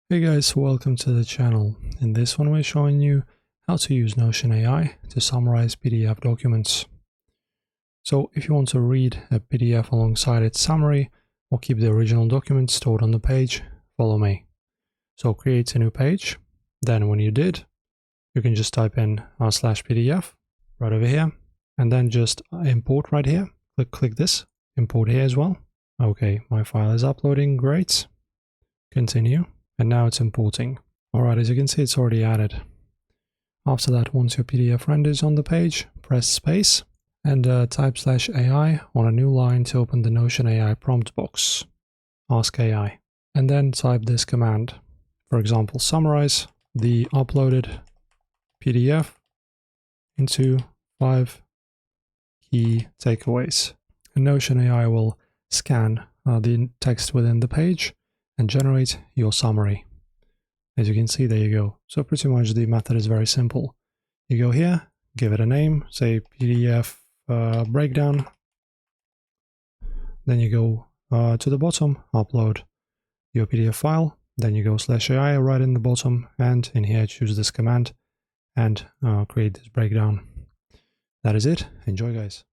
Hey guys, welcome to the channel. In this one we're showing you how to use Notion AI to summarize PDF documents. So if you want to read a PDF alongside its summary or keep the original document stored on the page, follow me. So create a new page, then when you did, you can just type in /PDF right over here and then just import right here. Click this, import here as well. Okay, my file is uploading, great. Continue. And now it's importing. Alright, as you can see, it's already added. After that, once your PDF renders on the page, press space and type /AI on a new line to open the Notion AI prompt box. Ask AI. And then type this command. For example, summarize the uploaded PDF into 5 key takeaways. And Notion AI will scan the text within the page and generate your summary. As you can see, there you go. So pretty much the method is very simple. You go here, give it a name, say PDF breakdown. Then you go to the bottom, upload your PDF file. Then you go /AI right in the bottom, and in here choose this command and create this breakdown. That is it. Enjoy, guys.